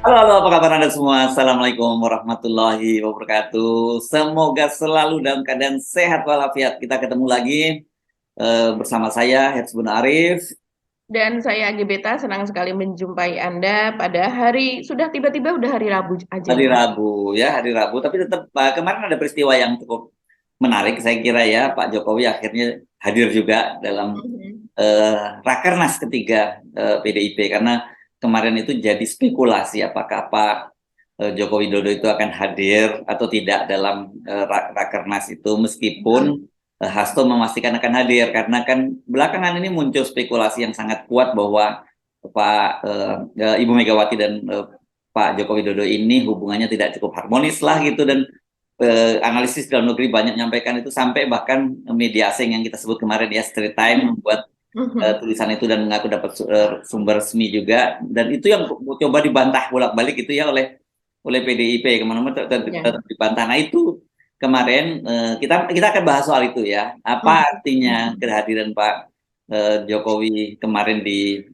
Halo, halo, apa kabar Anda semua? Assalamualaikum warahmatullahi wabarakatuh. Semoga selalu dalam keadaan sehat walafiat. Kita ketemu lagi bersama saya, Herzbun Arif. Dan saya Gebeta senang sekali menjumpai Anda pada sudah tiba-tiba udah hari Rabu aja Hari ya Mas. Rabu ya, hari Rabu. Tapi tetap kemarin ada peristiwa yang cukup menarik, saya kira ya. Pak Jokowi akhirnya hadir juga dalam Mhm. Rakernas ketiga PDIP karena kemarin itu jadi spekulasi apakah Pak Joko Widodo itu akan hadir atau tidak dalam Rakernas itu Mhm. meskipun Hasto memastikan akan hadir karena kan belakangan ini muncul spekulasi yang sangat kuat bahwa Pak Ibu Megawati dan Pak Joko Widodo ini hubungannya tidak cukup harmonis lah gitu dan analisis dalam negeri banyak menyampaikan itu sampai bahkan media asing yang kita sebut kemarin ya Straits Time membuat Mhm. tulisan itu dan mengaku dapat sumber resmi juga dan itu yang coba dibantah bolak-balik itu ya oleh PDIP kemana-mana Ya. tetap dibantah. Nah itu kemarin kita kita akan bahas soal itu ya. Apa Mhm. artinya Mhm. kehadiran Pak Jokowi kemarin di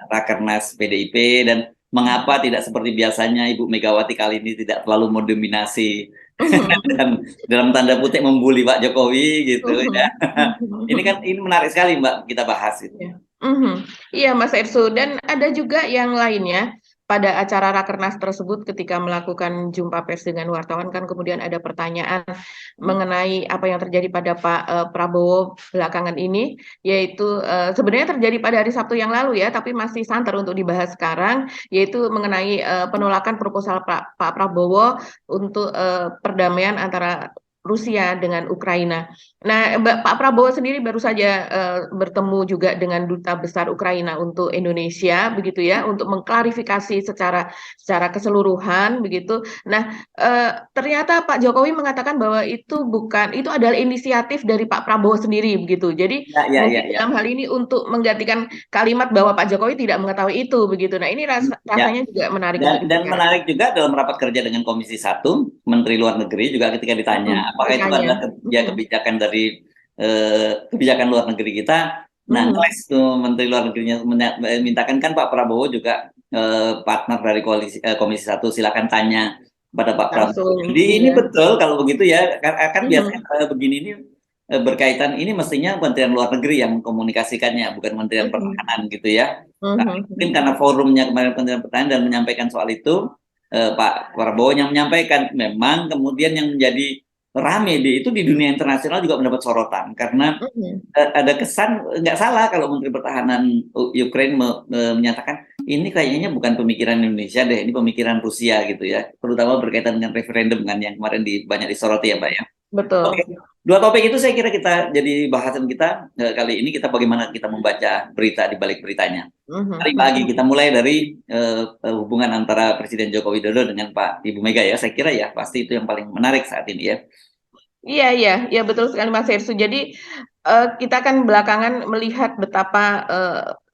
Rakernas PDIP dan mengapa tidak seperti biasanya Ibu Megawati kali ini tidak terlalu mendominasi Mhm. dan dalam tanda kutip membuli Pak Jokowi gitu ya. Mhm. Ini kan Mhm. ini menarik sekali Mbak kita bahas itu. Iya. Mhm. Iya Mas Ersu, dan ada juga yang lainnya pada acara Rakernas tersebut ketika melakukan jumpa pers dengan wartawan kan kemudian ada pertanyaan mengenai apa yang terjadi pada Pak Prabowo belakangan ini, yaitu sebenarnya terjadi pada hari Sabtu yang lalu ya, tapi masih santer untuk dibahas sekarang, yaitu mengenai penolakan proposal Pak Prabowo untuk perdamaian antara Rusia dengan Ukraina. Nah, Pak Prabowo sendiri baru saja bertemu juga dengan Duta Besar Ukraina untuk Indonesia, begitu ya, untuk mengklarifikasi secara keseluruhan, begitu. Nah, ternyata Pak Jokowi mengatakan bahwa itu adalah inisiatif dari Pak Prabowo sendiri, begitu. Jadi Ya, ya, ya, mungkin ya. dalam hal ini untuk menggantikan kalimat bahwa Pak Jokowi tidak mengetahui itu, begitu. Nah, ini Ya. rasanya juga menarik untuk Dan dibicarakan. menarik juga dalam rapat kerja dengan Komisi 1 Menteri Luar Negeri juga ketika ditanya apakah itu Ditanya. adalah Mhm. kebijakan dari kebijakan luar negeri kita. Nah, Mhm. ngeles tuh Menteri Luar Negerinya mintakan kan Pak Prabowo juga partner dari Komisi 1 silakan tanya pada Pak Prabowo. Langsung, Jadi ini iya. betul kalau begitu ya kan biasanya Mhm. begini ini berkaitan ini mestinya Kementerian Luar Negeri yang mengkomunikasikannya bukan Kementerian Mhm. Pertahanan gitu ya. Tapi Mhm. mungkin karena forumnya kemarin Kementerian Pertahanan dan menyampaikan soal itu, Pak Prabowo yang menyampaikan. Memang kemudian yang menjadi rame itu di dunia internasional juga mendapat sorotan karena Mhm. ada kesan nggak salah kalau Menteri Pertahanan Ukraine menyatakan ini kayaknya bukan pemikiran Indonesia deh, ini pemikiran Rusia gitu ya, terutama berkaitan dengan referendum kan yang kemarin banyak disoroti ya Pak ya. Oke, Betul. dua topik itu saya kira kita jadi bahasan kita kali ini kita bagaimana kita membaca berita di balik beritanya. Mhm. Mari pagi Mhm. kita mulai dari hubungan antara Presiden Joko Widodo dengan Pak Ibu Mega ya. Saya kira ya pasti itu yang paling menarik saat ini ya. Iya, iya, iya, betul sekali Mas Hersu. Jadi kita kan belakangan melihat betapa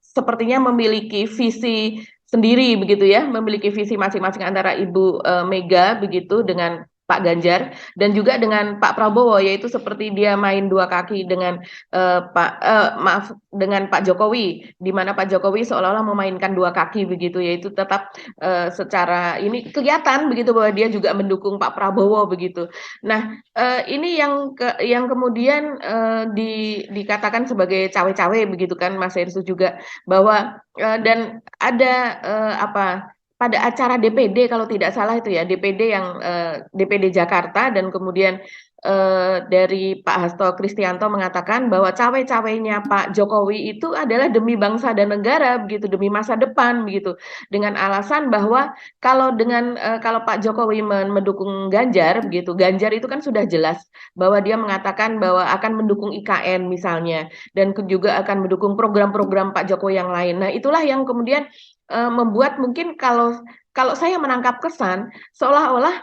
sepertinya memiliki visi sendiri begitu ya, memiliki visi masing-masing antara Ibu Mega begitu dengan Pak Ganjar dan juga dengan Pak Prabowo, yaitu seperti dia main dua kaki dengan maaf, dengan Pak Jokowi, di mana Pak Jokowi seolah-olah memainkan dua kaki begitu, yaitu tetap secara ini kelihatan begitu bahwa dia juga mendukung Pak Prabowo begitu. Nah, ini yang kemudian dikatakan sebagai cawe-cawe begitu kan Mas Herssu juga, bahwa dan ada apa, pada acara DPD kalau tidak salah itu ya, DPD yang DPD Jakarta, dan kemudian dari Pak Hasto Kristianto mengatakan bahwa cawe-cawenya Pak Jokowi itu adalah demi bangsa dan negara begitu, demi masa depan begitu. Dengan alasan bahwa kalau Pak Jokowi mendukung Ganjar begitu, Ganjar itu kan sudah jelas bahwa dia mengatakan bahwa akan mendukung IKN misalnya, dan juga akan mendukung program-program Pak Jokowi yang lain. Nah, itulah yang kemudian membuat mungkin kalau kalau saya menangkap kesan seolah-olah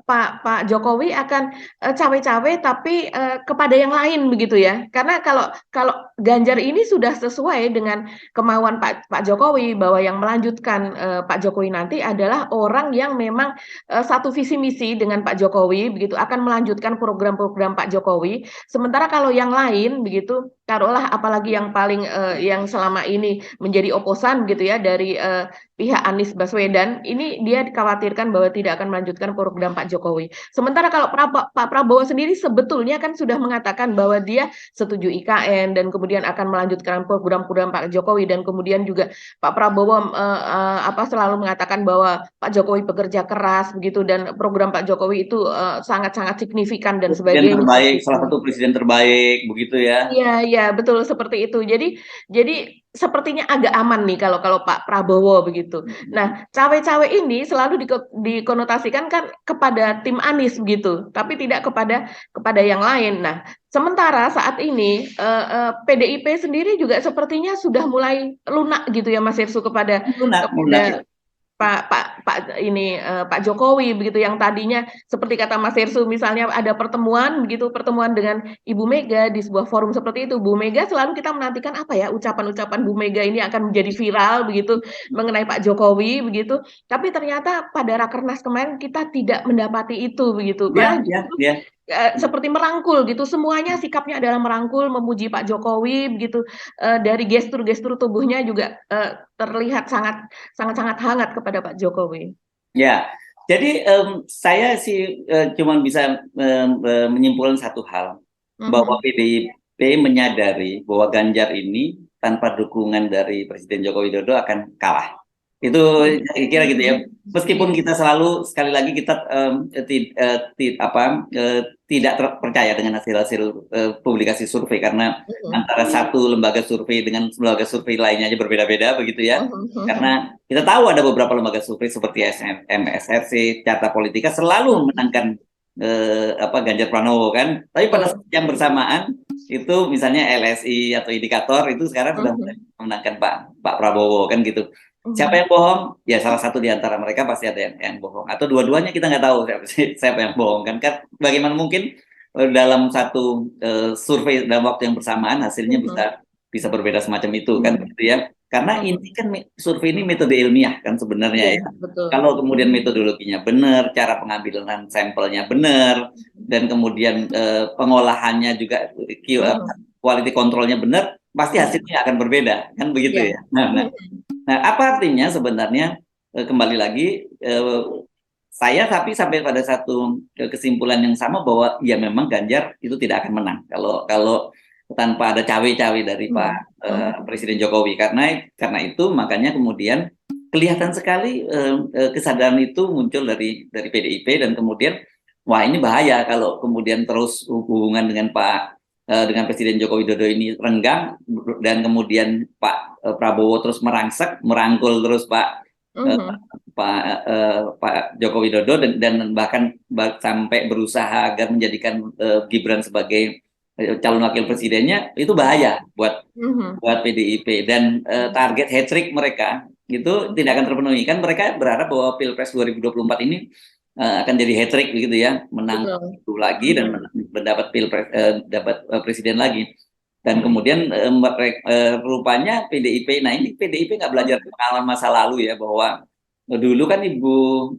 Pak Jokowi akan cawe-cawe tapi kepada yang lain begitu ya. Karena kalau kalau Ganjar ini sudah sesuai dengan kemauan Pak Jokowi, bahwa yang melanjutkan Pak Jokowi nanti adalah orang yang memang satu visi misi dengan Pak Jokowi begitu, akan melanjutkan program-program Pak Jokowi. Sementara kalau yang lain begitu taruhlah apalagi yang paling yang selama ini menjadi oposan gitu ya dari pihak Anies Baswedan, ini dia dikhawatirkan bahwa tidak akan melanjutkan program Pak Jokowi. Sementara kalau Pak Prabowo sendiri sebetulnya kan sudah mengatakan bahwa dia setuju IKN dan kemudian akan melanjutkan program-program Pak Jokowi, dan kemudian juga Pak Prabowo selalu mengatakan bahwa Pak Jokowi bekerja keras begitu dan program Pak Jokowi itu sangat-sangat signifikan dan Presiden sebagainya terbaik, salah gitu. satu presiden terbaik, begitu ya. Iya, iya, betul seperti itu. Jadi sepertinya agak aman nih kalau kalau Pak Prabowo begitu. Nah, cawe-cawe ini selalu dikonotasikan kan kepada tim Anies begitu, tapi tidak kepada kepada yang lain. Nah, sementara saat ini PDIP sendiri juga sepertinya sudah mulai lunak gitu ya Mas Irsu kepada Lunak, lunak. kepada Pak Jokowi begitu, yang tadinya seperti kata Mas Hersu misalnya ada pertemuan dengan Ibu Mega di sebuah forum seperti itu. Bu Mega selalu kita menantikan apa ya ucapan-ucapan Bu Mega ini akan menjadi viral begitu mengenai Pak Jokowi begitu. Tapi ternyata pada Rakernas kemarin kita tidak mendapati itu begitu. Ya, Malah ya, justru ya. seperti merangkul gitu, semuanya sikapnya adalah merangkul, memuji Pak Jokowi begitu. Dari gestur-gestur tubuhnya juga terlihat sangat-sangat hangat kepada Pak Jokowi. Ya, jadi saya sih cuma bisa menyimpulkan satu hal, bahwa Mhm. PDIP menyadari bahwa Ganjar ini tanpa dukungan dari Presiden Joko Widodo akan kalah. Itu Mhm. kira gitu ya. Mhm. Meskipun Iya. kita selalu sekali lagi kita tidak percaya dengan hasil-hasil publikasi survei, karena Mhm. antara satu lembaga survei dengan lembaga survei lainnya aja berbeda-beda begitu ya. Mhm. Mhm. Karena kita tahu ada beberapa lembaga survei seperti MSRC, Carta Politika selalu Mhm. memenangkan Ganjar Pranowo kan. Tapi pada Betul. saat yang bersamaan itu misalnya LSI atau indikator itu sekarang sudah Mhm. memenangkan Pak Prabowo kan gitu. Siapa Mhm. yang bohong? Ya salah satu di antara mereka pasti ada yang bohong. Atau dua-duanya kita nggak tahu siapa yang bohong kan. Kan bagaimana mungkin dalam satu survei dalam waktu yang bersamaan hasilnya Mhm. bisa bisa berbeda semacam itu kan Mhm. gitu ya. Karena ini Mhm. kan survei ini metode ilmiah kan Iya, sebenarnya ya. betul. Kalau kemudian Mhm. metodologinya benar, cara pengambilan sampelnya benar, dan kemudian pengolahannya juga Mhm. quality controlnya benar, pasti Mhm. hasilnya akan berbeda kan Iya. begitu ya. Mhm. Nah, apa artinya sebenarnya kembali lagi saya tapi sampai pada satu kesimpulan yang sama bahwa ya memang Ganjar itu tidak akan menang kalau kalau tanpa ada cawe-cawe dari Pak Mhm. Mhm. Presiden Jokowi, karena itu makanya kemudian kelihatan sekali kesadaran itu muncul dari PDIP, dan kemudian wah ini bahaya kalau kemudian terus hubungan dengan Presiden Joko Widodo ini renggang, dan kemudian Prabowo terus merangkul terus eh, Mhm. Pak Joko Widodo, dan bahkan sampai berusaha agar menjadikan Gibran sebagai calon wakil presidennya, itu bahaya buat Mhm. buat PDIP, dan target hat-trick mereka itu tidak akan terpenuhi. Kan mereka berharap bahwa Pilpres 2024 ini akan jadi hat-trick begitu ya, menang Betul. itu lagi dan Mhm. mendapat dapat presiden lagi. Dan Mhm. kemudian rupanya PDIP, nah ini PDIP nggak belajar Mhm. pengalaman masa lalu ya, bahwa dulu kan Ibu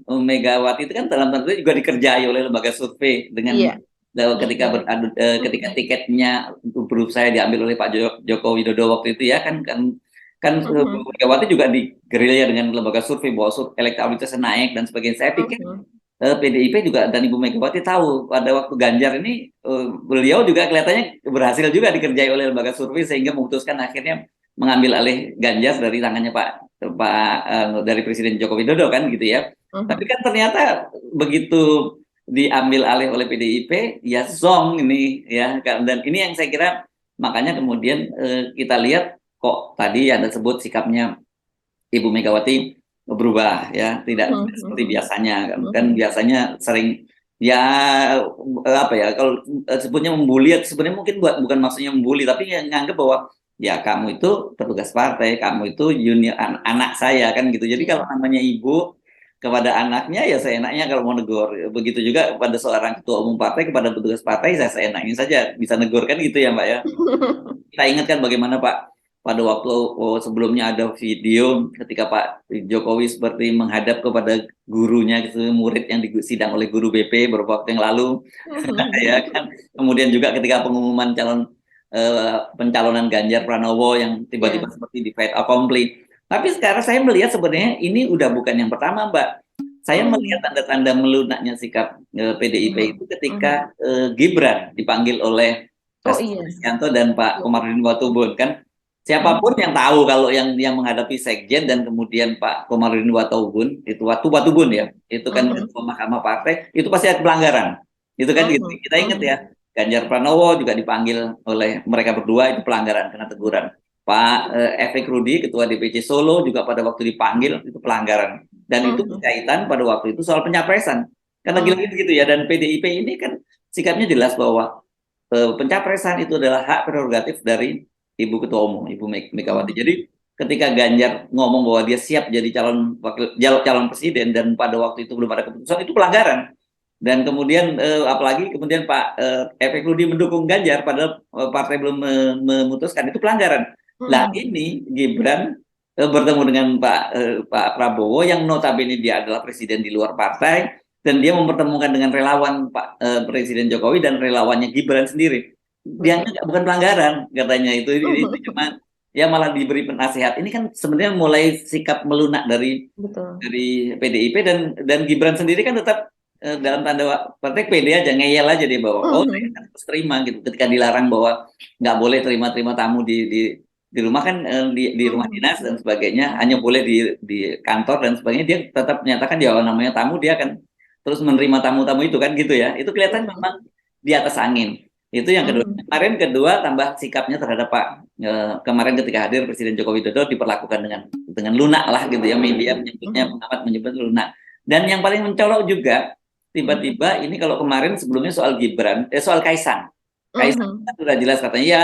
Megawati itu kan dalam tanda kutip juga dikerjai oleh lembaga survei dengan Iya. Mhm. ketika Mhm. tiketnya berusaha diambil oleh Pak Joko Widodo waktu itu ya, kan kan kan Bu Mhm. Megawati juga digerilya dengan lembaga survei bahwa elektabilitasnya naik dan sebagainya. Saya pikir Mhm. PDIP juga dan Ibu Megawati tahu pada waktu Ganjar ini beliau juga kelihatannya berhasil juga dikerjai oleh lembaga survei, sehingga memutuskan akhirnya mengambil alih Ganjar dari tangannya dari Presiden Joko Widodo kan gitu ya. Tapi Mhm. kan ternyata begitu diambil alih oleh PDIP ya zong ini ya kan. Dan ini yang saya kira makanya kemudian kita lihat kok tadi Anda sebut sikapnya Ibu Megawati berubah ya, tidak Mhm. seperti Mhm. biasanya kan. Kan Mhm. biasanya sering ya apa ya, kalau sebutnya membuli, sebenarnya mungkin bukan maksudnya membuli, tapi yang nganggap bahwa ya kamu itu petugas partai, kamu itu junior anak saya kan gitu. Jadi kalau Iya. namanya ibu kepada anaknya ya seenaknya kalau mau negor. Begitu juga pada seorang ketua umum partai kepada petugas partai, saya seenaknya saja bisa negor kan gitu ya Mbak ya. Kita ingatkan bagaimana Pak pada waktu sebelumnya ada video ketika Pak Jokowi seperti menghadap kepada gurunya gitu, murid yang disidang oleh guru BP beberapa waktu yang lalu Mhm. ya kan. Kemudian juga ketika pengumuman calon pencalonan Ganjar Pranowo yang tiba-tiba Ya. seperti di fait accompli. Tapi sekarang saya melihat sebenarnya ini udah bukan yang pertama, Mbak. Saya melihat Mhm. tanda-tanda melunaknya sikap PDIP Mhm. itu Mhm. ketika Gibran dipanggil oleh Oh Hasto iya. Kristianto dan Pak Iya. Komarudin Watubun kan. Siapapun Mhm. yang tahu kalau yang menghadapi sekjen dan kemudian Pak Komarudin Watubun itu Watubun ya, itu kan Mhm. ketua Mahkamah Partai, itu pasti ada pelanggaran. Itu kan gitu. Mhm. Kita ingat ya, Mhm. Ganjar Pranowo juga dipanggil oleh mereka berdua itu pelanggaran kena teguran. Pak Efek Rudi, Ketua DPC Solo juga pada waktu dipanggil itu pelanggaran. Dan itu Mhm. berkaitan pada waktu itu soal pencapresan. Kan lagi-lagi Mhm. begitu ya, dan PDIP ini kan sikapnya jelas bahwa pencapresan itu adalah hak prerogatif dari Ibu Ketua Umum, Ibu Megawati. Mhm. Jadi ketika Ganjar ngomong bahwa dia siap jadi calon presiden dan pada waktu itu belum ada keputusan, itu pelanggaran. Dan kemudian apalagi kemudian Pak Efek Rudi mendukung Ganjar padahal partai belum memutuskan, itu pelanggaran. Lah Mhm. ini Gibran bertemu dengan Pak Prabowo yang notabene dia adalah presiden di luar partai dan dia mempertemukan dengan relawan Pak Presiden Jokowi dan relawannya Gibran sendiri. Dia Betul. bukan pelanggaran katanya itu Mhm. cuma ya malah diberi penasehat. Ini kan sebenarnya mulai sikap melunak Betul. dari PDIP dan Gibran sendiri kan tetap dalam tanda petik pede aja, ngeyel aja dia bahwa oh saya Mhm. harus terima gitu ketika dilarang bahwa nggak boleh terima tamu di rumah kan di rumah Mhm. dinas dan sebagainya, hanya boleh di kantor dan sebagainya, dia tetap menyatakan ya namanya tamu dia akan terus menerima tamu-tamu itu kan gitu ya, itu kelihatan Betul. memang di atas angin. Itu yang kedua. Mhm. Kemarin kedua tambah sikapnya terhadap Pak kemarin ketika hadir Presiden Joko Widodo diperlakukan dengan lunak lah gitu ya, media menyebutnya, Mhm. pengamat menyebut lunak. Dan yang paling mencolok juga Mhm. tiba-tiba ini kalau kemarin sebelumnya soal Gibran, soal Kaisang. Kaisang Mhm. kan sudah jelas katanya ya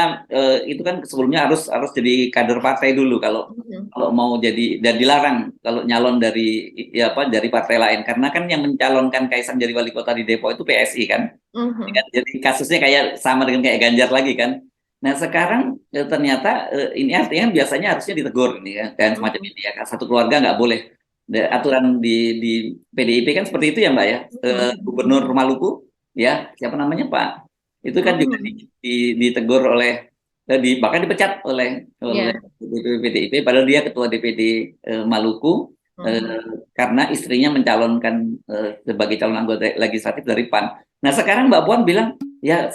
itu kan sebelumnya harus harus jadi kader partai dulu kalau Mhm. kalau mau jadi dan dilarang kalau nyalon dari ya apa dari partai lain karena kan yang mencalonkan Kaisang jadi wali kota di Depok itu PSI kan. Ya, Mhm. jadi kasusnya kayak sama dengan kayak Ganjar lagi kan. Nah sekarang ternyata ini artinya biasanya harusnya ditegur ini ya dan semacam Mhm. ini ya satu keluarga nggak boleh. Aturan di PDIP kan seperti itu ya Mbak ya. Mhm. Gubernur Maluku ya siapa namanya Pak itu kan juga Mhm. ditegur oleh bahkan dipecat oleh Ya. DPP PDIP padahal dia ketua DPD Maluku Mhm. karena istrinya mencalonkan sebagai calon anggota legislatif dari PAN. Nah sekarang Mbak Puan bilang ya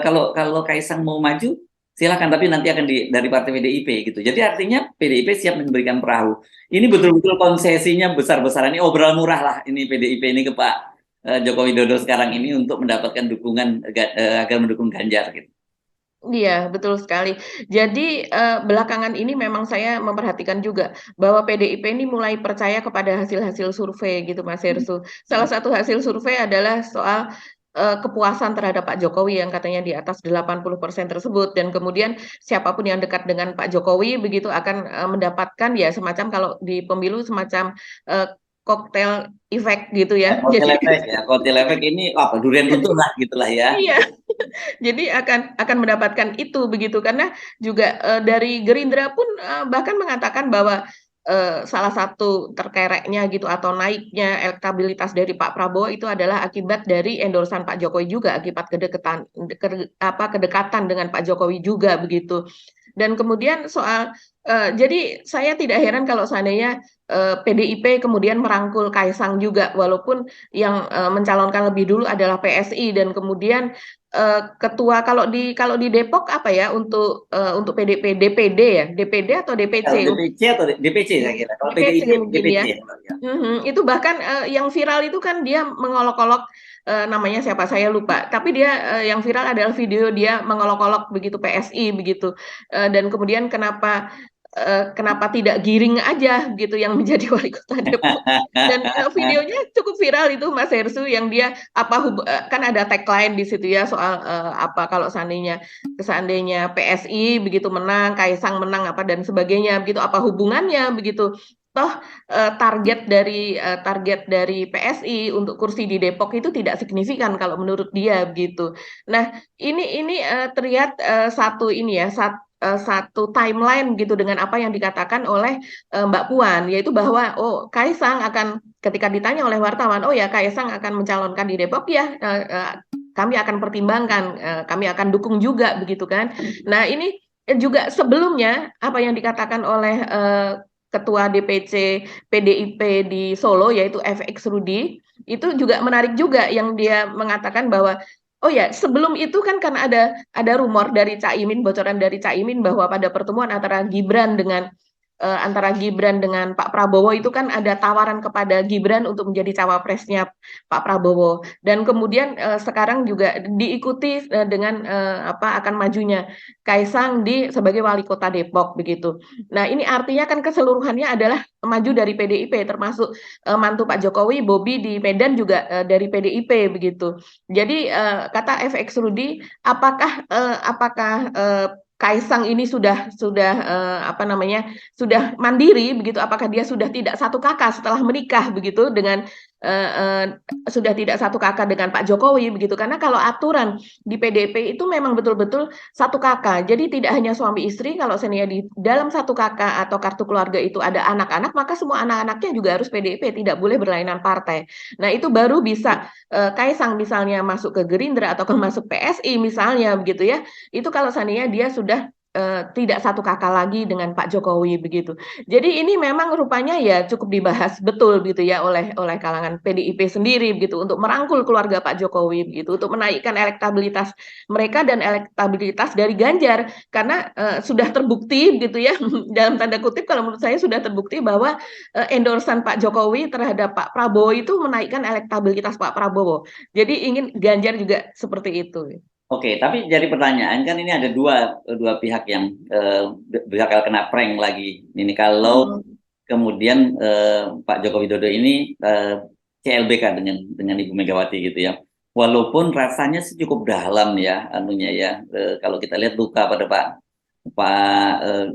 kalau kalau Kaisang mau maju silakan tapi nanti akan dari partai PDIP gitu. Jadi artinya PDIP siap memberikan perahu. Ini betul-betul konsesinya besar-besaran, ini obral murah lah ini PDIP ini ke Pak Joko Widodo sekarang ini untuk mendapatkan dukungan agar mendukung Ganjar gitu. Iya, betul sekali. Jadi, belakangan ini memang saya memperhatikan juga bahwa PDIP ini mulai percaya kepada hasil-hasil survei gitu, Mas Herssu. Salah satu hasil survei adalah soal, kepuasan terhadap Pak Jokowi yang katanya di atas 80% tersebut dan kemudian siapapun yang dekat dengan Pak Jokowi begitu akan, mendapatkan ya semacam kalau di pemilu semacam, eee, koktail efek gitu Ya, ya. kotel Jadi efek ya, kotel efek ini apa durian runtuh lah gitulah ya. iya. Jadi akan mendapatkan itu begitu karena juga, dari Gerindra pun, bahkan mengatakan bahwa, salah satu terkereknya gitu atau naiknya elektabilitas dari Pak Prabowo itu adalah akibat dari endorsan Pak Jokowi juga, akibat kedekatan dengan Pak Jokowi juga begitu. Dan kemudian soal jadi saya tidak heran kalau seandainya, PDIP kemudian merangkul Kaisang juga walaupun yang, mencalonkan lebih dulu adalah PSI dan kemudian ketua kalau di Depok apa ya untuk PDP DPD ya? DPD atau Kalau DPC? DPC atau DPC saya kira. Kalau DPC PDIP mungkin DPC ya? ya. Mbak, ya. Itu bahkan, yang viral itu kan dia mengolok-olok, namanya siapa saya lupa, tapi dia, yang viral adalah video dia mengolok-olok begitu PSI begitu, dan kemudian kenapa tidak Giring aja gitu yang menjadi wali kota Depok dan, videonya cukup viral itu Mas Herssu yang dia kan ada tagline di situ ya soal, apa kalau seandainya PSI begitu menang, Kaisang menang apa dan sebagainya begitu, apa hubungannya begitu. Toh target dari PSI untuk kursi di Depok itu tidak signifikan kalau menurut dia begitu. Nah ini, terlihat, satu timeline gitu dengan apa yang dikatakan oleh, Mbak Puan, yaitu bahwa, oh Kaisang akan ketika ditanya oleh wartawan, "Oh ya Kaisang akan mencalonkan di Depok?" "Ya," kami akan pertimbangkan, kami akan dukung juga begitu kan. Nah, ini juga sebelumnya apa yang dikatakan oleh Ketua DPC PDIP di Solo yaitu FX Rudi itu juga menarik juga yang dia mengatakan bahwa oh ya sebelum itu kan ada rumor dari Caimin, bocoran dari Caimin bahwa pada pertemuan antara Gibran dengan Pak Prabowo itu kan ada tawaran kepada Gibran untuk menjadi cawapresnya Pak Prabowo dan kemudian sekarang juga diikuti dengan akan majunya Kaisang sebagai wali kota Depok begitu. Nah, ini artinya kan keseluruhannya adalah maju dari PDIP termasuk mantu Pak Jokowi Bobi di Medan juga dari PDIP begitu. Jadi kata FX Rudi, apakah Kaisang ini sudah mandiri begitu? Apakah dia sudah tidak satu kakak setelah menikah begitu dengan eh, eh, sudah tidak satu kakak dengan Pak Jokowi begitu? Karena kalau aturan di PDIP itu memang betul-betul satu kakak. Jadi tidak hanya suami istri, kalau seandainya di dalam satu kakak atau kartu keluarga itu ada anak-anak, maka semua anak-anaknya juga harus PDIP, tidak boleh berlainan partai. Nah, itu baru bisa Kaisang misalnya masuk ke Gerindra atau masuk PSI misalnya begitu ya. Itu kalau seandainya dia sudah tidak satu kakak lagi dengan Pak Jokowi begitu. Jadi ini memang rupanya ya cukup dibahas betul gitu ya oleh kalangan PDIP sendiri begitu untuk merangkul keluarga Pak Jokowi begitu untuk menaikkan elektabilitas mereka dan elektabilitas dari Ganjar karena sudah terbukti gitu ya dalam tanda kutip kalau menurut saya sudah terbukti bahwa endorsan Pak Jokowi terhadap Pak Prabowo itu menaikkan elektabilitas Pak Prabowo. Jadi ingin Ganjar juga seperti itu. Oke, tapi jadi pertanyaan kan ini ada dua pihak yang bakal kena prank lagi. Ini kalau kemudian Pak Joko Widodo ini CLBK dengan Ibu Megawati gitu ya. Walaupun rasanya sih cukup dalam ya anunya ya. Kalau kita lihat luka pada Pak eh,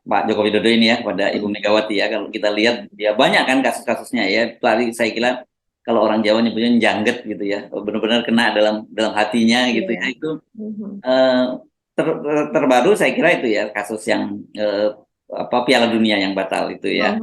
Pak Joko Widodo ini ya pada Ibu Megawati ya. Kalau kita lihat ya banyak kan kasus-kasusnya ya. Tadi saya kira kalau orang Jawa nyebutnya jangget gitu ya, benar-benar kena dalam hatinya gitu ya. Iya. Itu eh, terbaru saya kira itu ya kasus yang Piala Dunia yang batal itu ya,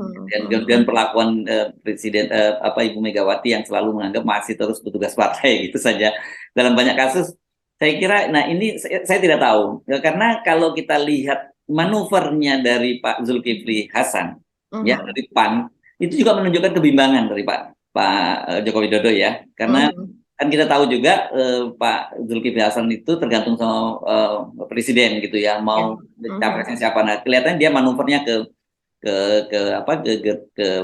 dan perlakuan Presiden Ibu Megawati yang selalu menganggap masih terus petugas partai gitu saja dalam banyak kasus. Saya kira, nah ini saya tidak tahu ya, karena kalau kita lihat manuvernya dari Pak Zulkifli Hasan ya dari PAN itu juga menunjukkan kebimbangan dari Pak Joko Widodo ya, karena kan kita tahu juga Pak Zulkifli Hasan itu tergantung sama presiden gitu ya, mau capresnya siapa. Nah, kelihatan dia manuvernya ke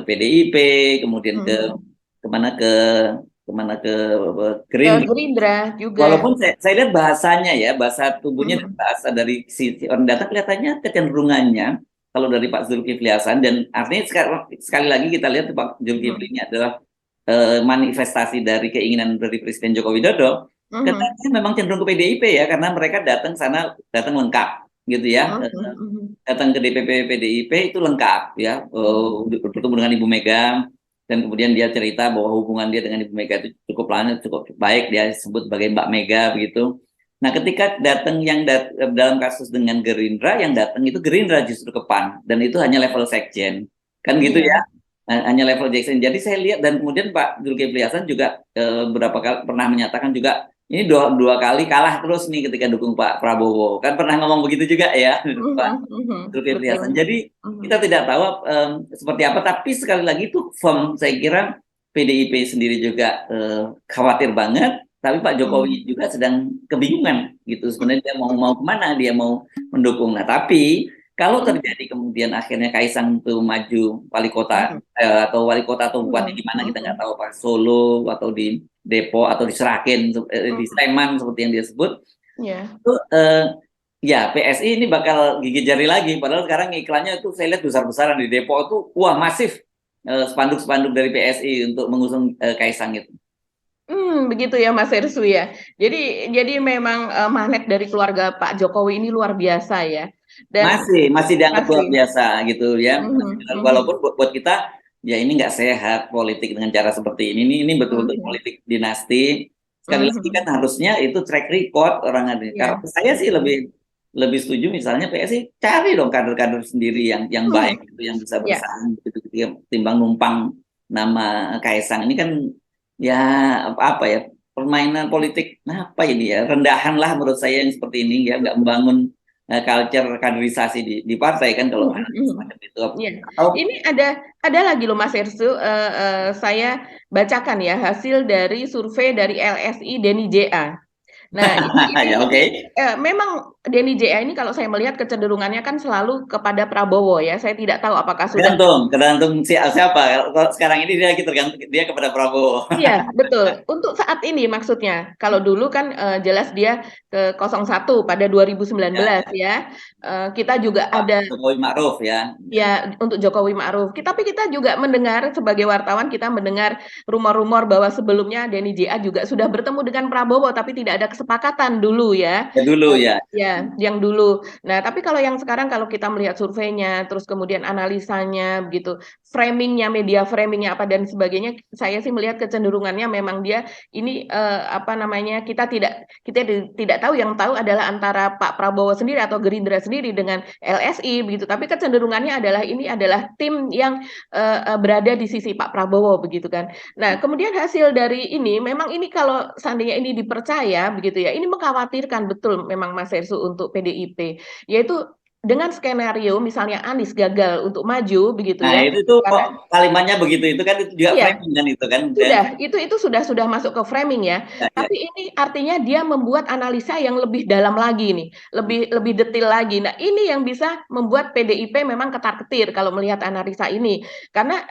PDIP, kemudian kemana ke Gerindra. Gerindra juga. Walaupun saya lihat bahasanya ya, bahasa tubuhnya dan bahasa dari si orang datang kelihatannya kecenderungannya kalau dari Pak Zulkifli Hasan, dan artinya sekali lagi kita lihat Pak Zulkifli ini adalah manifestasi dari keinginan dari Presiden Joko Widodo, katanya memang cenderung ke PDIP ya, karena mereka datang lengkap gitu ya, datang ke DPP PDIP itu lengkap ya, bertemu dengan Ibu Mega, dan kemudian dia cerita bahwa hubungan dia dengan Ibu Mega itu cukup lama, cukup baik, dia sebut sebagai Mbak Mega begitu. Nah, ketika datang dalam kasus dengan Gerindra, yang datang itu Gerindra justru ke PAN, dan itu hanya level sekjen kan gitu ya. Hanya level Jackson. Jadi saya lihat, dan kemudian Pak Zulkifli Hasan juga beberapa kali pernah menyatakan juga ini dua kali kalah terus nih ketika dukung Pak Prabowo, kan pernah ngomong begitu juga ya Pak Zulkifli Hasan. Jadi kita tidak tahu seperti apa, tapi sekali lagi itu firm, saya kira PDIP sendiri juga khawatir banget, tapi Pak Jokowi juga sedang kebingungan gitu sebenarnya, dia mau kemana, dia mau mendukung. Nah, tapi kalau terjadi kemudian akhirnya Kaisang tuh maju wali kota atau bupati di mana kita nggak tahu, Pak Solo atau di Depok atau di Seragen, di Sleman seperti yang dia sebut, itu ya PSI ini bakal gigit jari lagi. Padahal sekarang iklannya itu saya lihat besar-besaran di Depok itu, wah masif spanduk-spanduk dari PSI untuk mengusung Kaisang itu. Begitu ya Mas Ersu ya. Jadi memang magnet dari keluarga Pak Jokowi ini luar biasa ya. Dan masih dianggap luar biasa gitu ya. Walaupun buat kita ya ini nggak sehat politik dengan cara seperti ini. Ini betul-betul politik dinasti. Sekali lagi kan harusnya itu track record orang ada. Kalau saya sih lebih setuju misalnya PSI cari dong kader-kader sendiri yang baik gitu, yang bisa bersaing gitu, timbang numpang nama Kaisang ini kan ya apa ya, permainan politik apa ini ya, rendahan lah menurut saya yang seperti ini ya, nggak membangun culture kaderisasi di partai kan kalau hal semacam itu. Iya, Atau ini ada lagi loh Mas Ersu, saya bacakan ya hasil dari survei dari LSI Denny JA. Nah, ya oke. memang Denny JA ini kalau saya melihat kecenderungannya kan selalu kepada Prabowo ya. Saya tidak tahu apakah sudah. Tergantung siapa. Kalau sekarang ini dia tergantung dia kepada Prabowo. Iya, betul. Untuk saat ini maksudnya. Kalau dulu kan jelas dia ke 01 pada 2019 Ya, ya. Kita juga Pak ada. Jokowi Ma'ruf ya. Ya, untuk Jokowi Ma'ruf. Tapi kita juga mendengar sebagai wartawan, kita mendengar rumor-rumor bahwa sebelumnya Denny JA juga sudah bertemu dengan Prabowo, tapi tidak ada kesepakatan dulu ya. Ya dulu ya. Ya, yang dulu. Nah, tapi kalau yang sekarang, kalau kita melihat surveinya, terus kemudian analisanya, begitu, framingnya, media framingnya apa dan sebagainya, saya sih melihat kecenderungannya memang dia ini apa namanya, kita tidak tahu, yang tahu adalah antara Pak Prabowo sendiri atau Gerindra sendiri dengan LSI begitu. Tapi kecenderungannya adalah ini adalah tim yang berada di sisi Pak Prabowo begitu kan. Nah, kemudian hasil dari ini memang ini kalau seandainya ini dipercaya begitu ya, ini mengkhawatirkan betul memang Mas Ersu untuk PDIP, yaitu dengan skenario misalnya Anies gagal untuk maju begitu Nah, ya. itu tuh kok Karena kalimatnya begitu itu kan itu juga iya, framing kan itu kan dan itu sudah masuk ke framing ya. ya, ya. Tapi ini artinya dia membuat analisa yang lebih dalam lagi nih, lebih lebih detail lagi. Nah, ini yang bisa membuat PDIP memang ketar-ketir kalau melihat analisa ini. Karena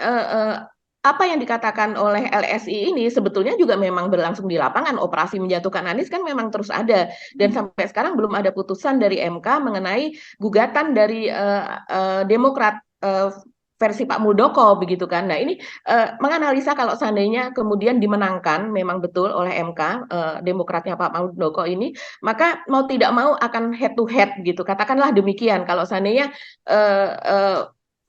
apa yang dikatakan oleh LSI ini sebetulnya juga memang berlangsung di lapangan. Operasi menjatuhkan Anies kan memang terus ada, dan sampai sekarang belum ada putusan dari MK mengenai gugatan dari Demokrat, versi Pak Muldoko begitu kan. Nah, ini menganalisa kalau seandainya kemudian dimenangkan memang betul oleh MK, Demokratnya Pak Muldoko ini, maka mau tidak mau akan head to head gitu. Katakanlah demikian kalau seandainya eh, eh,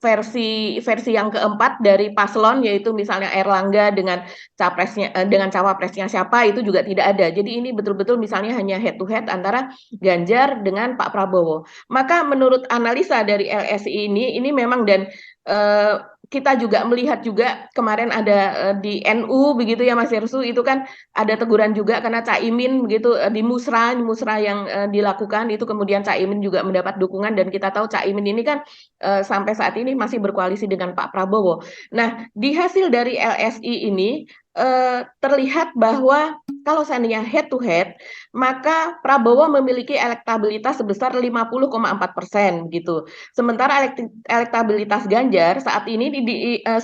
versi versi yang keempat dari paslon, yaitu misalnya Erlangga dengan capresnya dengan cawapresnya siapa, itu juga tidak ada. Jadi ini betul-betul misalnya hanya head to head antara Ganjar dengan Pak Prabowo. Maka menurut analisa dari LSI ini memang, dan eh, kita juga melihat juga kemarin ada di NU begitu ya Mas Yersu, itu kan ada teguran juga karena Caimin begitu di musra yang dilakukan itu, kemudian Caimin juga mendapat dukungan, dan kita tahu Caimin ini kan sampai saat ini masih berkoalisi dengan Pak Prabowo. Nah, di hasil dari LSI ini terlihat bahwa kalau seandainya head to head, maka Prabowo memiliki elektabilitas sebesar 50,4% gitu. Sementara elektabilitas Ganjar saat ini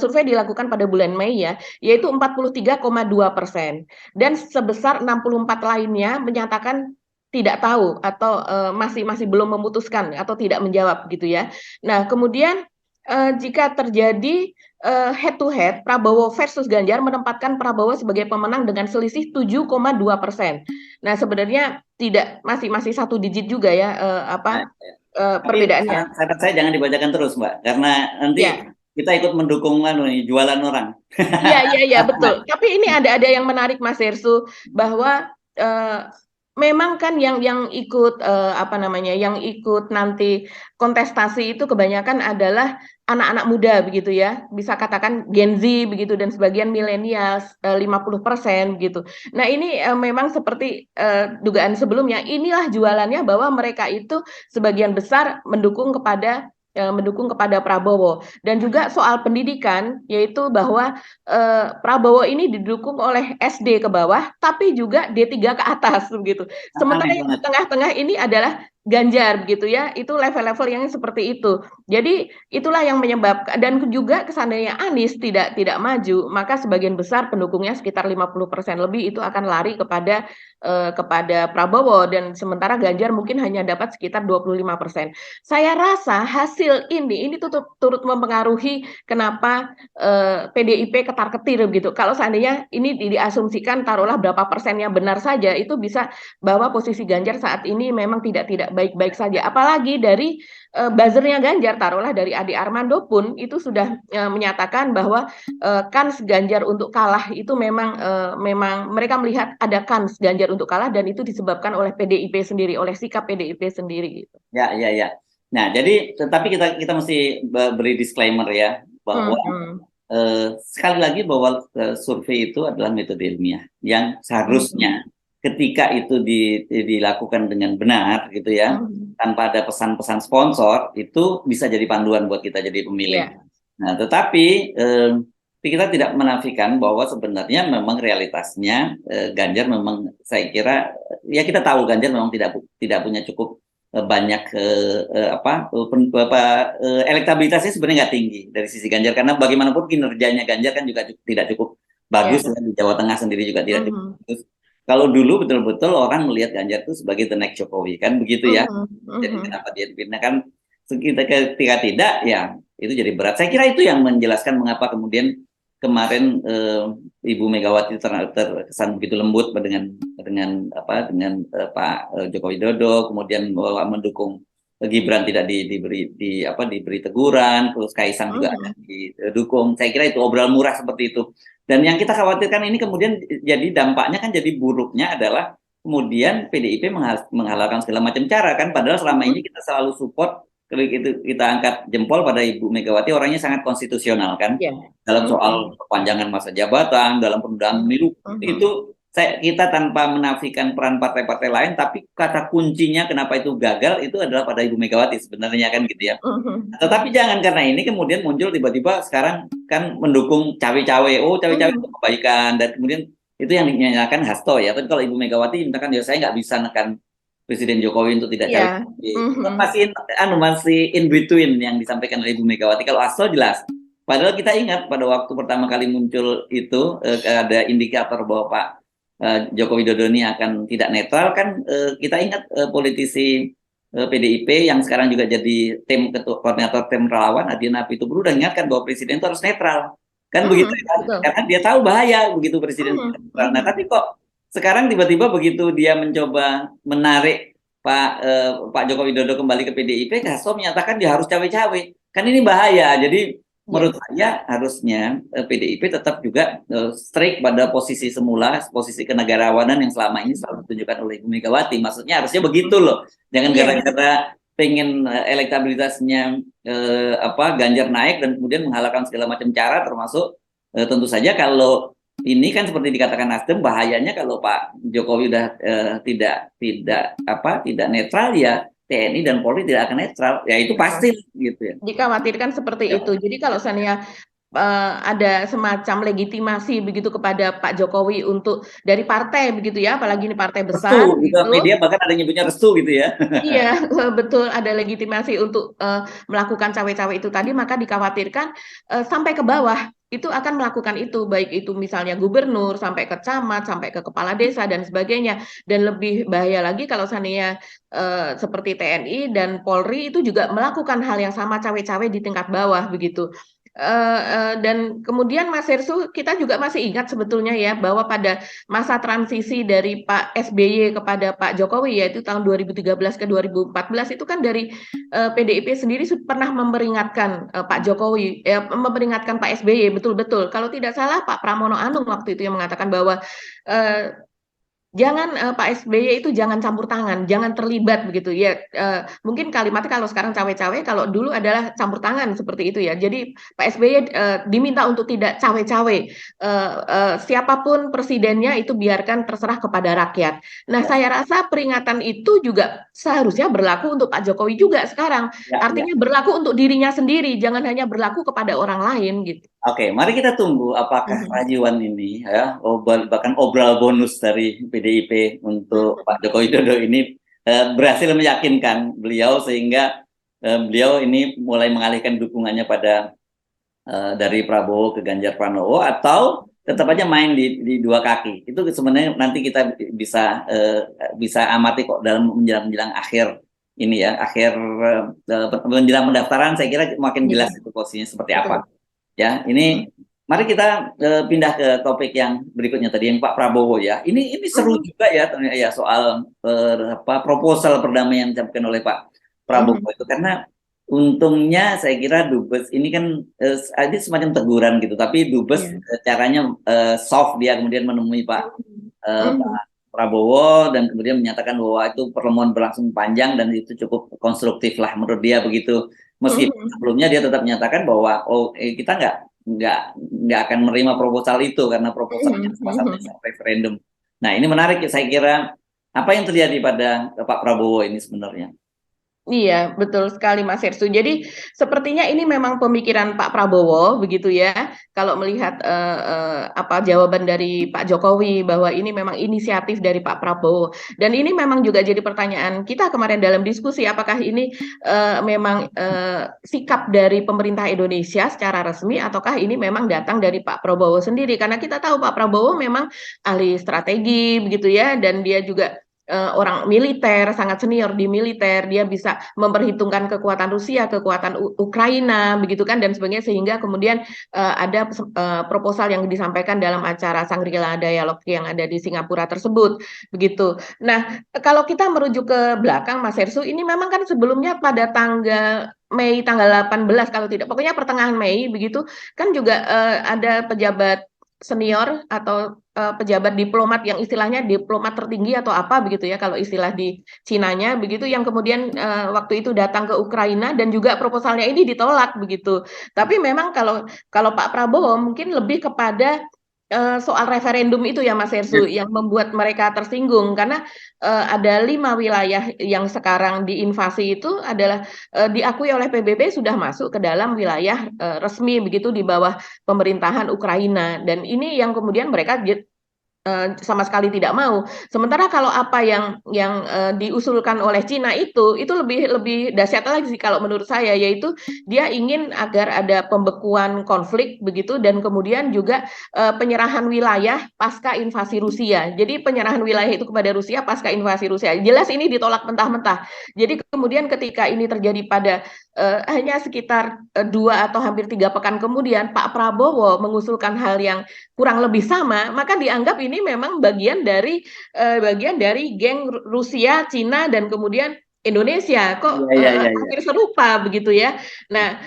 survei dilakukan pada bulan Mei ya, yaitu 43,2%. Dan sebesar 64 lainnya menyatakan tidak tahu atau masih belum memutuskan atau tidak menjawab gitu ya. Nah, kemudian jika terjadi head to head, Prabowo versus Ganjar menempatkan Prabowo sebagai pemenang dengan selisih 7,2%. Nah, sebenarnya tidak, masih satu digit juga ya Nah, tapi perbedaannya. saran saya jangan dibacakan terus, Mbak, karena nanti Ya, kita ikut mendukung jualan orang. iya, betul. Tapi ini ada yang menarik Mas Hersu, bahwa eh, memang kan yang ikut apa namanya, yang ikut nanti kontestasi itu kebanyakan adalah anak-anak muda begitu ya. Bisa katakan Gen Z begitu, dan sebagian milenial 50% begitu. Nah, ini memang seperti dugaan sebelumnya, inilah jualannya bahwa mereka itu sebagian besar mendukung kepada Prabowo. Dan juga soal pendidikan, yaitu bahwa Prabowo ini didukung oleh SD ke bawah, tapi juga D3 ke atas begitu. Sementara Aneh yang di banget. tengah-tengah ini adalah Ganjar begitu ya, itu level-level yang seperti itu. Jadi itulah yang menyebabkan, dan juga kesannya Anies tidak maju, maka sebagian besar pendukungnya sekitar 50% lebih itu akan lari kepada Prabowo, dan sementara Ganjar mungkin hanya dapat sekitar 25%. Saya rasa hasil ini turut mempengaruhi kenapa PDIP ketar-ketir begitu. Kalau seandainya ini diasumsikan taruhlah berapa persennya benar saja, itu bisa bahwa posisi Ganjar saat ini memang tidak baik-baik saja. Apalagi dari buzzernya Ganjar, taruhlah dari Adi Armando pun itu sudah menyatakan bahwa kans Ganjar untuk kalah itu memang mereka melihat ada kans Ganjar untuk kalah, dan itu disebabkan oleh PDIP sendiri, oleh sikap PDIP sendiri gitu. Ya. Nah, jadi tetapi kita mesti beri disclaimer ya bahwa Hmm. sekali lagi bahwa survei itu adalah metode ilmiah yang seharusnya ketika itu dilakukan dengan benar gitu ya, tanpa ada pesan-pesan sponsor, itu bisa jadi panduan buat kita jadi pemilih. Iya. Nah, tetapi kita tidak menafikan bahwa sebenarnya memang realitasnya Ganjar memang saya kira ya kita tahu Ganjar memang tidak punya cukup banyak elektabilitasnya sebenarnya nggak tinggi dari sisi Ganjar, karena bagaimanapun kinerjanya Ganjar kan juga tidak cukup bagus Iya. ya, di Jawa Tengah sendiri juga tidak cukup Mhm. bagus. Kalau dulu betul-betul orang melihat Ganjar itu sebagai the next Jokowi kan begitu ya. Mhm. Jadi Mhm. kenapa dia dipindah kan, ketika tidak ya itu jadi berat. Saya kira itu yang menjelaskan mengapa kemudian kemarin Ibu Megawati terkesan begitu lembut dengan Pak Joko Widodo, kemudian mendukung Gibran tidak diberi teguran, terus Kaisang juga ada didukung. Saya kira itu obrolan murah seperti itu. Dan yang kita khawatirkan ini kemudian jadi dampaknya kan, jadi buruknya adalah kemudian PDIP menghalalkan segala macam cara kan, padahal selama ini kita selalu support, kita angkat jempol pada Ibu Megawati, orangnya sangat konstitusional kan, Iya. dalam soal perpanjangan masa jabatan, dalam penundaan pemilu, itu kita tanpa menafikan peran partai-partai lain, tapi kata kuncinya kenapa itu gagal itu adalah pada Ibu Megawati sebenarnya kan gitu ya. Tetapi jangan karena ini kemudian muncul tiba-tiba sekarang kan mendukung cawe-cawe, cawe-cawe itu kebaikan, dan kemudian itu yang dinyatakan Hasto ya. Tapi kalau Ibu Megawati misalkan ya saya nggak bisa nekan Presiden Jokowi untuk tidak cawe, Iya. masih in between yang disampaikan oleh Ibu Megawati. Kalau Hasto jelas. Padahal kita ingat pada waktu pertama kali muncul itu ada indikator bahwa Pak Joko Widodo ini akan tidak netral kan, kita ingat politisi PDIP yang sekarang juga jadi koordinator tim relawan Adian Apitupulu udah ingatkan bahwa presiden itu harus netral kan begitu ya? Betul. Karena dia tahu bahaya begitu presiden netral. Nah tapi kok sekarang tiba-tiba begitu dia mencoba menarik Pak Joko Widodo kembali ke PDIP, Hasto menyatakan dia harus cawe-cawe, kan ini bahaya. Jadi menurut saya harusnya PDIP tetap juga strict pada posisi semula, posisi kenegarawanan yang selama ini selalu ditunjukkan oleh Ibu Megawati. Maksudnya harusnya begitu loh. Jangan gara-gara pengen elektabilitasnya Ganjar naik dan kemudian menghalalkan segala macam cara, termasuk tentu saja kalau ini kan seperti dikatakan Nasdem, bahayanya kalau Pak Jokowi udah tidak netral ya, TNI dan Polri tidak akan netral, ya itu pasti gitu ya. Dikhawatirkan seperti itu. Jadi kalau misalnya ada semacam legitimasi begitu kepada Pak Jokowi untuk dari partai begitu ya, apalagi ini partai besar restu, gitu. gitu. Media bahkan ada nyebutnya restu gitu ya. Iya, betul, ada legitimasi untuk melakukan cawe-cawe itu tadi, maka dikhawatirkan sampai ke bawah itu akan melakukan itu, baik itu misalnya gubernur sampai ke camat, sampai ke kepala desa dan sebagainya. Dan lebih bahaya lagi kalau seandainya seperti TNI dan Polri itu juga melakukan hal yang sama, cawe-cawe di tingkat bawah begitu. Dan kemudian Mas Hersu, kita juga masih ingat sebetulnya ya bahwa pada masa transisi dari Pak SBY kepada Pak Jokowi, yaitu tahun 2013 ke 2014, itu kan dari PDIP sendiri pernah memperingatkan Pak Jokowi, memperingatkan Pak SBY, betul-betul. Kalau tidak salah Pak Pramono Anung waktu itu yang mengatakan bahwa jangan Pak SBY itu jangan campur tangan, jangan terlibat begitu ya. Mungkin kalimatnya kalau sekarang cawe-cawe, kalau dulu adalah campur tangan seperti itu ya. Jadi Pak SBY diminta untuk tidak cawe-cawe. Siapapun presidennya itu biarkan terserah kepada rakyat. Nah, saya rasa peringatan itu juga seharusnya berlaku untuk Pak Jokowi juga sekarang. Artinya berlaku untuk dirinya sendiri, jangan hanya berlaku kepada orang lain gitu. Oke, mari kita tunggu apakah rajuan ini ya, bahkan obral bonus dari PDIP untuk Pak Joko Widodo ini berhasil meyakinkan beliau sehingga beliau ini mulai mengalihkan dukungannya pada dari Prabowo ke Ganjar Pranowo, atau tetap aja main di dua kaki. Itu sebenarnya nanti kita bisa amati kok dalam menjelang akhir ini ya, menjelang pendaftaran, saya kira makin jelas itu posisinya seperti apa. Ya, ini mari kita pindah ke topik yang berikutnya tadi, yang Pak Prabowo ya. Ini seru juga ya soal proposal perdamaian yang disampaikan oleh Pak Prabowo itu, karena untungnya saya kira Dubes ini kan ada semacam teguran gitu, tapi Dubes caranya soft, dia kemudian menemui Pak Prabowo dan kemudian menyatakan bahwa itu pertemuan berlangsung panjang dan itu cukup konstruktif lah menurut dia begitu. Meskipun sebelumnya dia tetap menyatakan bahwa kita nggak akan menerima proposal itu karena proposalnya salah satunya soal referendum. Nah, ini menarik saya kira. Apa yang terjadi pada Pak Prabowo ini sebenarnya? Iya, betul sekali Mas Hersu. Jadi sepertinya ini memang pemikiran Pak Prabowo begitu ya. Kalau melihat apa jawaban dari Pak Jokowi bahwa ini memang inisiatif dari Pak Prabowo. Dan ini memang juga jadi pertanyaan kita kemarin dalam diskusi apakah ini memang sikap dari pemerintah Indonesia secara resmi ataukah ini memang datang dari Pak Prabowo sendiri. Karena kita tahu Pak Prabowo memang ahli strategi begitu ya dan dia juga orang militer, sangat senior di militer, dia bisa memperhitungkan kekuatan Rusia, kekuatan Ukraina, begitu kan, dan sebagainya, sehingga kemudian ada proposal yang disampaikan dalam acara Shangri-La Dialog yang ada di Singapura tersebut, begitu. Nah, kalau kita merujuk ke belakang, Mas Hersu, ini memang kan sebelumnya pada tanggal Mei tanggal 18 kalau tidak, pokoknya pertengahan Mei begitu, kan juga ada pejabat senior atau pejabat diplomat yang istilahnya diplomat tertinggi atau apa begitu ya kalau istilah di Cinanya begitu yang kemudian waktu itu datang ke Ukraina dan juga proposalnya ini ditolak begitu. Tapi memang kalau Pak Prabowo mungkin lebih kepada soal referendum itu ya Mas Ya, Hersu yang membuat mereka tersinggung karena ada 5 wilayah yang sekarang diinvasi itu adalah diakui oleh PBB sudah masuk ke dalam wilayah resmi begitu di bawah pemerintahan Ukraina dan ini yang kemudian mereka sama sekali tidak mau. Sementara kalau apa yang diusulkan oleh Cina itu lebih lebih dahsyat lagi sih kalau menurut saya yaitu dia ingin agar ada pembekuan konflik begitu dan kemudian juga penyerahan wilayah pasca invasi Rusia. Jadi penyerahan wilayah itu kepada Rusia pasca invasi Rusia. Jelas ini ditolak mentah-mentah. Jadi kemudian ketika ini terjadi pada hanya sekitar 2 atau hampir 3 pekan kemudian Pak Prabowo mengusulkan hal yang kurang lebih sama, maka dianggap ini memang bagian dari geng Rusia, Cina dan kemudian Indonesia kok ya, ya, ya. hampir serupa begitu ya. Nah,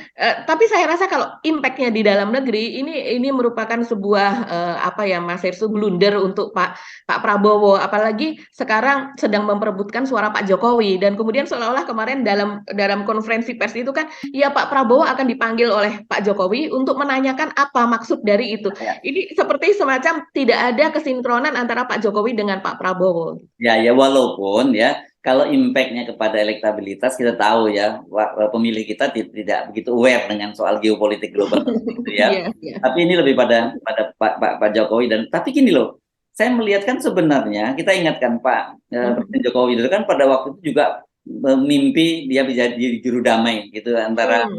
tapi saya rasa kalau impact-nya di dalam negeri ini merupakan sebuah apa ya Mas Hersu blunder untuk Pak Prabowo apalagi sekarang sedang memperebutkan suara Pak Jokowi dan kemudian seolah-olah kemarin dalam konferensi pers itu kan ya Pak Prabowo akan dipanggil oleh Pak Jokowi untuk menanyakan apa maksud dari itu. Ya. Ini seperti semacam tidak ada kesinkronan antara Pak Jokowi dengan Pak Prabowo. Ya, ya walaupun ya kalau impactnya kepada elektabilitas kita tahu ya pemilih kita tidak begitu aware dengan soal geopolitik global gitu ya. Iya, iya. Tapi ini lebih pada Pak Jokowi dan tapi gini loh, saya melihat kan sebenarnya kita ingatkan Pak Presiden Jokowi itu kan pada waktu itu juga mimpi dia bisa jadi juru damai gitu antara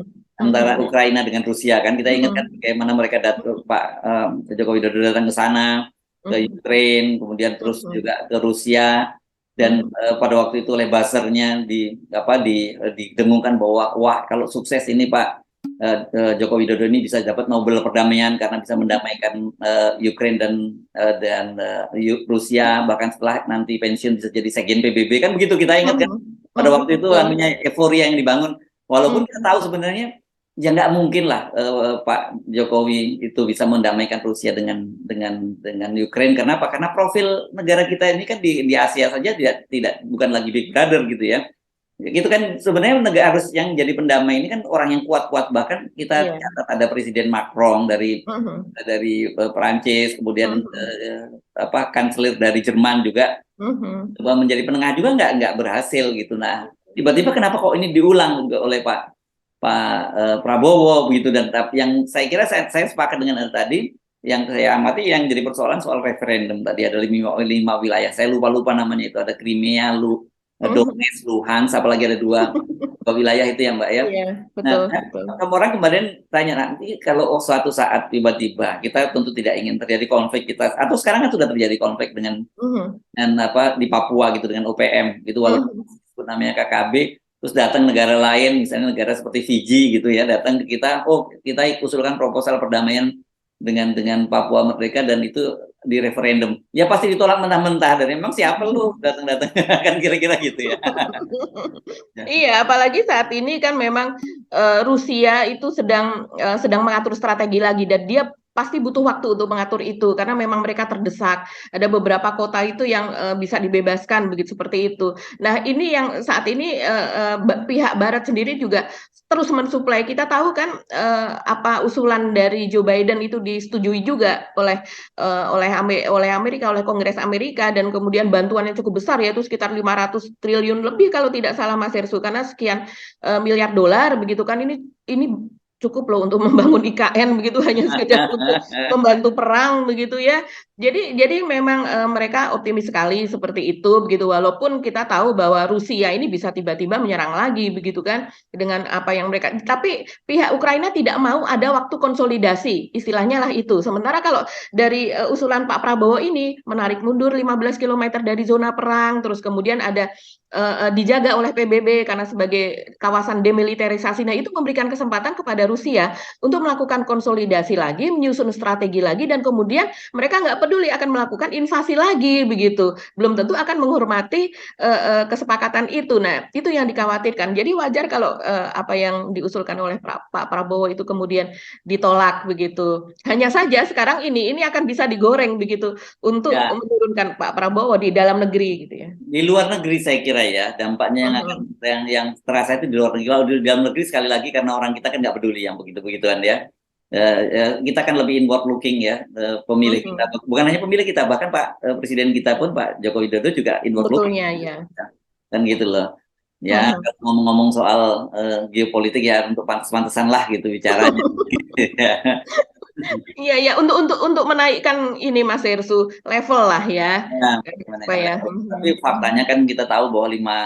Ukraina dengan Rusia kan kita ingatkan bagaimana mereka datang Pak Jokowi Widodo datang ke sana ke Ukraine, kemudian terus juga ke Rusia dan pada waktu itu oleh buzzernya didengungkan bahwa wah kalau sukses ini Pak Joko Widodo ini bisa dapat Nobel perdamaian karena bisa mendamaikan Ukraine dan Rusia bahkan setelah nanti pensiun bisa jadi sekjen PBB kan begitu kita ingat kan pada waktu itu namanya euforia yang dibangun walaupun kita tahu sebenarnya ya nggak mungkin lah Pak Jokowi itu bisa mendamaikan Rusia dengan Ukraine. Kenapa? Karena profil negara kita ini kan di Asia saja tidak bukan lagi big brother gitu ya. Gitu kan sebenarnya negara harus yang jadi pendamai ini kan orang yang kuat-kuat bahkan kita catat ada Presiden Macron dari Perancis kemudian kanselir dari Jerman juga coba menjadi penengah juga nggak berhasil gitu. Nah tiba-tiba kenapa kok ini diulang oleh Pak Prabowo begitu dan yang saya kira saya sepakat dengan tadi yang saya amati yang jadi persoalan soal referendum tadi ada 5 wilayah saya lupa namanya itu ada Crimea, Donetsk, Luhansk apalagi ada dua wilayah itu ya Mbak ya. Iya, betul, nah orang kemarin tanya nanti kalau suatu saat tiba-tiba kita tentu tidak ingin terjadi konflik kita atau sekarang kan sudah terjadi konflik dengan di Papua gitu dengan OPM gitu walaupun namanya KKB terus datang negara lain, misalnya negara seperti Fiji gitu ya, datang ke kita, kita usulkan proposal perdamaian dengan Papua Merdeka dan itu di referendum. Ya pasti ditolak mentah-mentah dan memang siapa lu datang-datang kan kira-kira gitu ya. Iya, apalagi saat ini kan memang Rusia itu sedang mengatur strategi lagi dan dia pasti butuh waktu untuk mengatur itu karena memang mereka terdesak. Ada beberapa kota itu yang bisa dibebaskan begitu seperti itu. Nah, ini yang saat ini pihak Barat sendiri juga terus mensuplai. Kita tahu kan apa usulan dari Joe Biden itu disetujui juga oleh Amerika, oleh Kongres Amerika, dan kemudian bantuan yang cukup besar, yaitu sekitar 500 triliun lebih kalau tidak salah Mas Hersu, karena sekian miliar dolar begitu kan. Ini cukup loh untuk membangun IKN begitu, hanya sekedar untuk membantu perang begitu ya. Jadi memang mereka optimis sekali seperti itu begitu, walaupun kita tahu bahwa Rusia ini bisa tiba-tiba menyerang lagi begitu kan, dengan apa yang mereka, tapi pihak Ukraina tidak mau ada waktu konsolidasi, istilahnya lah itu. Sementara kalau dari usulan Pak Prabowo ini menarik mundur 15 km dari zona perang, terus kemudian ada dijaga oleh PBB karena sebagai kawasan demilitarisasi. Nah, itu memberikan kesempatan kepada Rusia untuk melakukan konsolidasi lagi, menyusun strategi lagi, dan kemudian mereka nggak peduli akan melakukan invasi lagi begitu. Belum tentu akan menghormati kesepakatan itu. Nah, itu yang dikhawatirkan. Jadi wajar kalau apa yang diusulkan oleh Pak Prabowo itu kemudian ditolak begitu. Hanya saja sekarang ini akan bisa digoreng begitu untuk Ya, menurunkan Pak Prabowo di dalam negeri gitu ya. di luar negeri saya kira ya dampaknya yang akan Mhm. yang terasa itu di luar negeri. Kalau di dalam negeri sekali lagi karena orang kita kan nggak peduli yang begitu-begituan ya. Kita kan lebih inward looking ya, pemilih kita, Mhm. bukan hanya pemilih kita, bahkan Pak Presiden kita pun Pak Joko Widodo juga inward looking Sebetulnya ya. kan gitu loh. Ya, Mhm. kalau ngomong-ngomong soal geopolitik ya untuk pantas-pantasan lah gitu bicaranya. Iya ya, untuk menaikkan ini Mas Hersu, level lah ya. Nah, Apa menaikkan ya? level. Tapi Mhm. faktanya kan kita tahu bahwa 5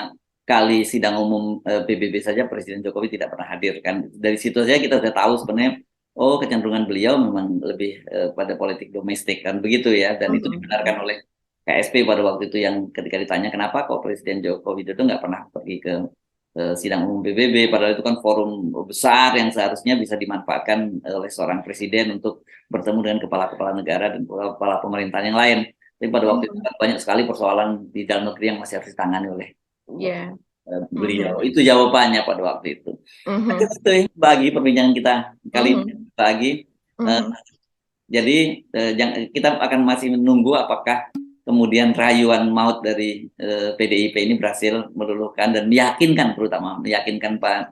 kali sidang umum PBB saja Presiden Jokowi tidak pernah hadir kan. Dari situ saja kita sudah tahu sebenarnya, oh kecenderungan beliau memang lebih pada politik domestik kan begitu ya. Dan itu dibenarkan Mhm. oleh KSP pada waktu itu, yang ketika ditanya kenapa kok Presiden Joko Widodo nggak pernah pergi ke sidang umum PBB, padahal itu kan forum besar yang seharusnya bisa dimanfaatkan oleh seorang presiden untuk bertemu dengan kepala-kepala negara dan kepala pemerintahan yang lain. Tapi pada waktu itu Mhm. kan banyak sekali persoalan di dalam negeri yang masih harus ditangani oleh Ya. beliau. Mhm. Itu jawabannya pada waktu itu. Oke, Mhm. itu ya, bagi perbincangan kita kali ini. Mhm. Bagi eh, Mhm. jadi kita akan masih menunggu apakah kemudian rayuan maut dari PDIP ini berhasil meluluhkan dan meyakinkan, terutama meyakinkan Pak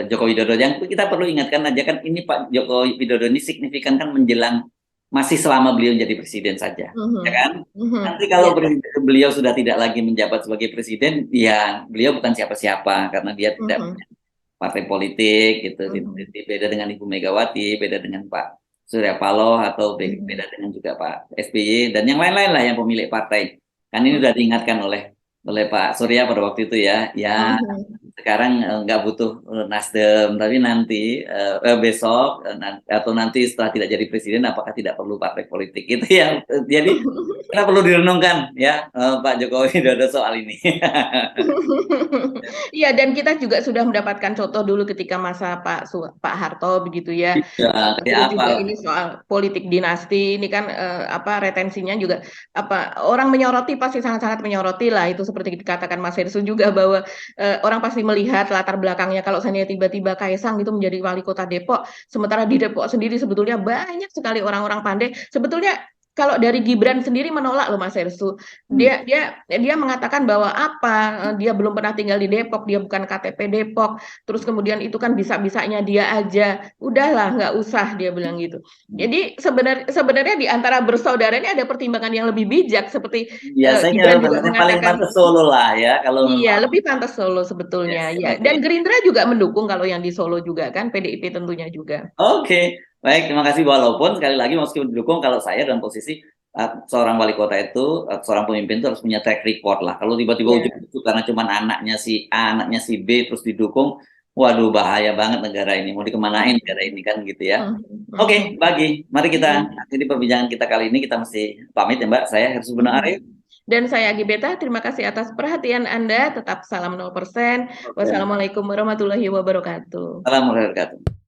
Joko Widodo. Yang kita perlu ingatkan aja kan, ini Pak Joko Widodo ini signifikan kan menjelang masih selama beliau jadi presiden saja, ya Mhm. kan? Mhm. Nanti kalau Ya. beliau sudah tidak lagi menjabat sebagai presiden, ya beliau bukan siapa-siapa karena dia tidak Mhm. partai politik gitu. Mhm. Beda dengan Ibu Megawati, beda dengan Pak Surya Paloh, atau beda Mhm. dengan juga Pak SBY dan yang lain-lain lah yang pemilik partai. Kan ini sudah diingatkan oleh Pak Surya pada waktu itu ya. Ya, Mhm. sekarang nggak butuh Nasdem, tapi nanti besok atau nanti setelah tidak jadi presiden, apakah tidak perlu partai politik itu ya. Jadi kita perlu direnungkan ya, Pak Jokowi Widodo soal ini. Iya, dan kita juga sudah mendapatkan contoh dulu ketika masa Pak Harto begitu ya. Ya, kayak Terus apa? juga ini soal politik dinasti ini kan apa retensinya juga, apa orang menyoroti, pasti sangat-sangat menyoroti lah itu, seperti dikatakan Mas Hersu juga bahwa orang pasti melihat latar belakangnya. Kalau seandainya tiba-tiba Kaisang itu menjadi wali kota Depok, sementara di Depok sendiri sebetulnya banyak sekali orang-orang pandai. Sebetulnya kalau dari Gibran sendiri menolak loh Mas Hersu. Hmm. Dia mengatakan bahwa apa, dia belum pernah tinggal di Depok, dia bukan KTP Depok. Terus kemudian itu kan bisa-bisanya dia aja. Udahlah, nggak usah, dia bilang gitu. Jadi sebenarnya di antara bersaudara ini ada pertimbangan yang lebih bijak, seperti Ya, saya kira Gibran juga sebenarnya paling mengatakan, pantas Solo lah ya, kalau iya memang lebih pantas Solo ya, sebetulnya ya. Dan sebagai. Gerindra juga mendukung kalau yang di Solo juga kan, PDIP tentunya juga. Oke, baik, terima kasih. Walaupun sekali lagi meskipun didukung, kalau saya dalam posisi seorang wali kota itu, seorang pemimpin itu harus punya track record lah. Kalau tiba-tiba Ya. ujuk-ujuk karena cuma anaknya si A, anaknya si B terus didukung, waduh bahaya banget negara ini. Mau dikemanain negara ini kan gitu ya. Mhm, Oke, mhm. bagi, mari kita Iya. akhiri perbincangan kita kali ini. Kita mesti pamit ya Mbak. Saya Hersu Benar Arif. Mhm. Dan saya Agi Beta, terima kasih atas perhatian Anda. Tetap salam 0%. Oke. Wassalamualaikum warahmatullahi wabarakatuh. Salam warahmatullahi wabarakatuh.